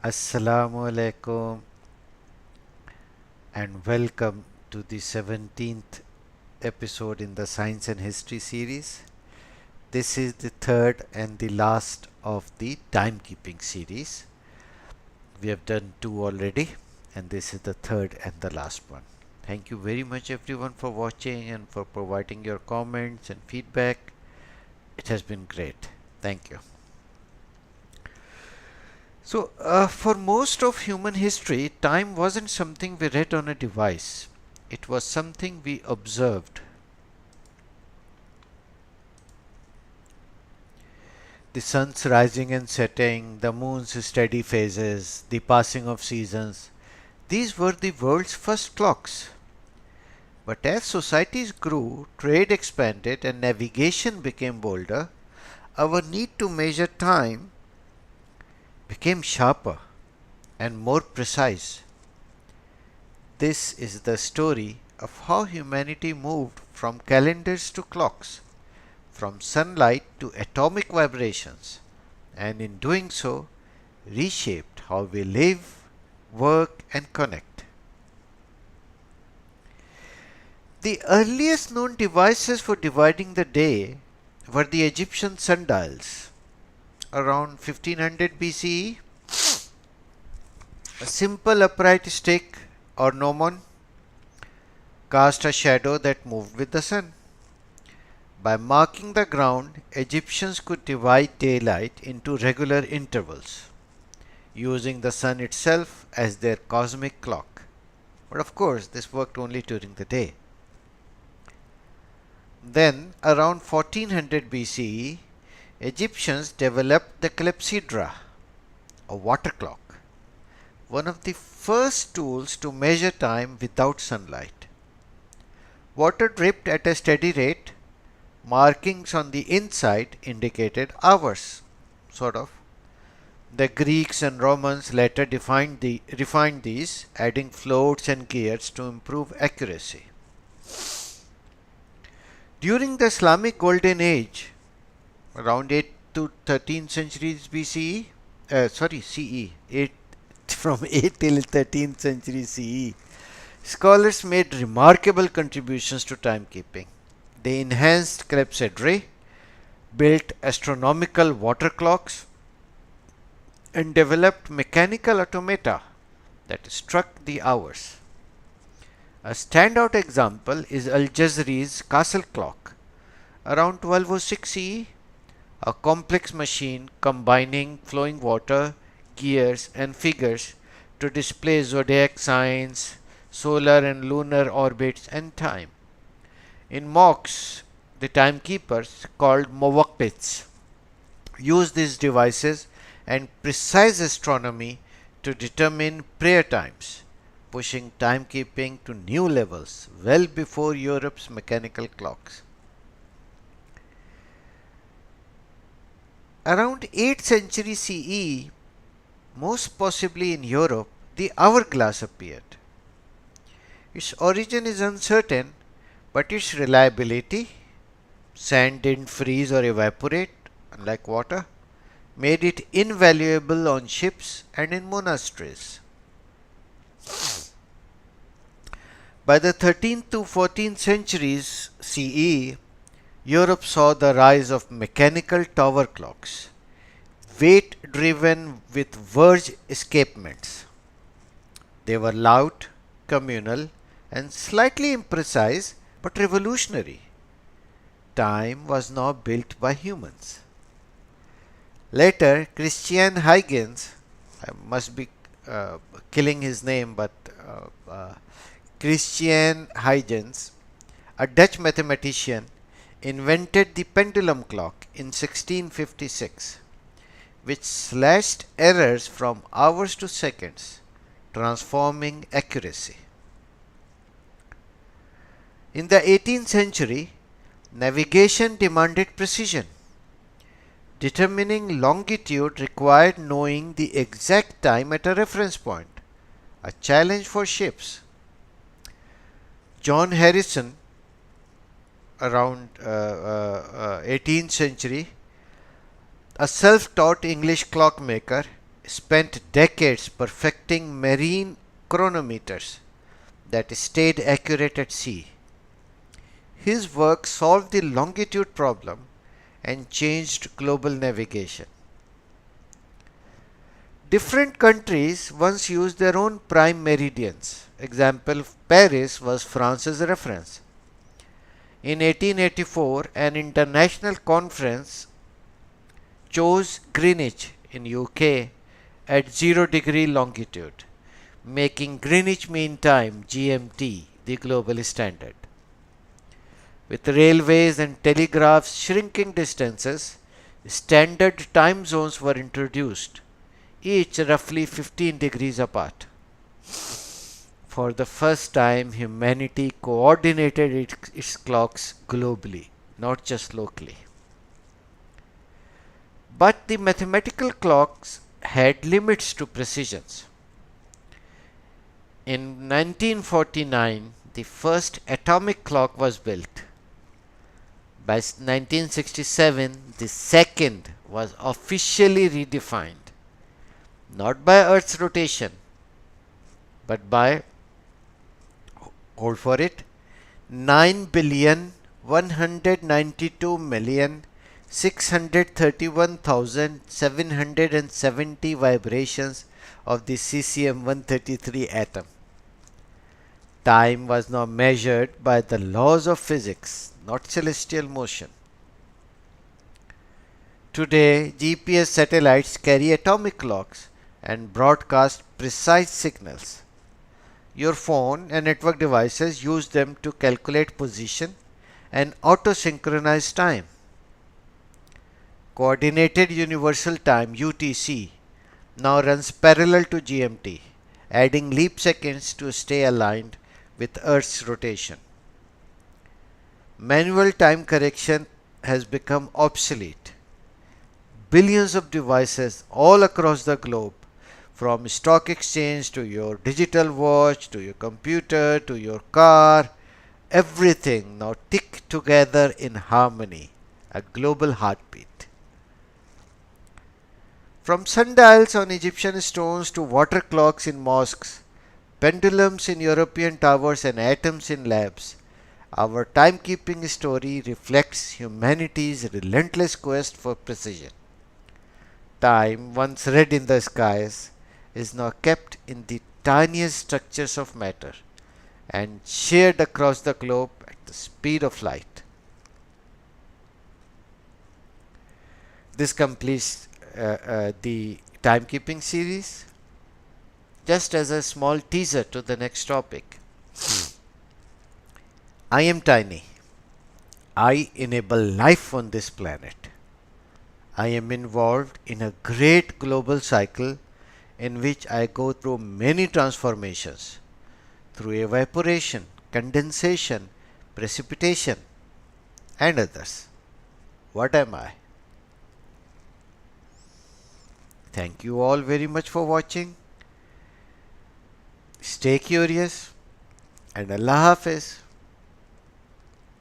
Assalamu alaikum and welcome to the 17th episode in the Science and History series. This is the third and the last of the timekeeping series. We have done two already, and this is the third and the last one. Thank you very much, everyone, for watching and for providing your comments and feedback. It has been great. Thank you. For most of human history, time wasn't something we read on a device. It was something we observed. The sun's rising and setting, the moon's steady phases, the passing of seasons. These were the world's first clocks. But as societies grew, trade expanded, and navigation became bolder, our need to measure time became sharper and more precise. This is the story of how humanity moved from calendars to clocks, from sunlight to atomic vibrations, and in doing so, reshaped how we live, work, and connect. The earliest known devices for dividing the day were the Egyptian sundials. Around 1500 BCE, a simple upright stick or gnomon cast a shadow that moved with the sun. By marking the ground, Egyptians could divide daylight into regular intervals, using the sun itself as their cosmic clock. But of course, this worked only during the day. Then, around 1400 BCE, Egyptians developed the clepsydra, a water clock, one of the first tools to measure time without sunlight. Water dripped at a steady rate. Markings on the inside indicated hours, sort of. The Greeks and Romans later refined these, adding floats and gears to improve accuracy. During the Islamic Golden Age, around 8 to 13th centuries BCE, CE, 8 from 8 till 13th century CE, scholars made remarkable contributions to timekeeping. They enhanced clepsydra, built astronomical water clocks, and developed mechanical automata that struck the hours. A standout example is Al-Jazri's castle clock, around 1206 CE, a complex machine combining flowing water, gears, and figures to display zodiac signs, solar and lunar orbits, and time. In mosques, the timekeepers, called muwaqqits, use these devices and precise astronomy to determine prayer times, pushing timekeeping to new levels well before Europe's mechanical clocks. Around 8th century CE, most possibly in Europe, the hourglass appeared. Its origin is uncertain, but its reliability, sand didn't freeze or evaporate, unlike water, made it invaluable on ships and in monasteries. By the 13th to 14th centuries CE, Europe saw the rise of mechanical tower clocks, weight driven with verge escapements. They were loud, communal, and slightly imprecise but revolutionary. Time was now built by humans. Later, Christian Huygens, I must be killing his name, but Christian Huygens, a Dutch mathematician, invented the pendulum clock in 1656, which slashed errors from hours to seconds, transforming accuracy. In the 18th century, navigation demanded precision. Determining longitude required knowing the exact time at a reference point, a challenge for ships. John Harrison, around 18th century, a self-taught English clockmaker, spent decades perfecting marine chronometers that stayed accurate at sea. His work solved the longitude problem and changed global navigation. Different countries once used their own prime meridians. Example, Paris was France's reference. In 1884, an international conference chose Greenwich in UK at 0 degree longitude, making Greenwich Mean Time (GMT) the global standard. With railways and telegraphs shrinking distances, standard time zones were introduced, each roughly 15 degrees apart. For the first time, humanity coordinated its clocks globally, not just locally. But the mathematical clocks had limits to precisions. In 1949, the first atomic clock was built. By 1967, the second was officially redefined, not by Earth's rotation, but by, hold for it, 9,192,631,770 vibrations of the cesium-133 atom. Time was now measured by the laws of physics, not celestial motion. Today, GPS satellites carry atomic clocks and broadcast precise signals. Your phone and network devices use them to calculate position and auto-synchronize time. Coordinated Universal Time (UTC) now runs parallel to GMT, adding leap seconds to stay aligned with Earth's rotation. Manual time correction has become obsolete. Billions of devices all across the globe, from stock exchange to your digital watch to your computer to your car, everything now tick together in harmony, a global heartbeat. From sundials on Egyptian stones to water clocks in mosques, pendulums in European towers and atoms in labs, our timekeeping story reflects humanity's relentless quest for precision. Time, once read in the skies, is now kept in the tiniest structures of matter and shared across the globe at the speed of light. This completes the timekeeping series. Just as a small teaser to the next topic, I am tiny. I enable life on this planet. I am involved in a great global cycle in which I go through many transformations through evaporation, condensation, precipitation, and others. What am I? Thank you all very much for watching. Stay curious and Allah Hafiz.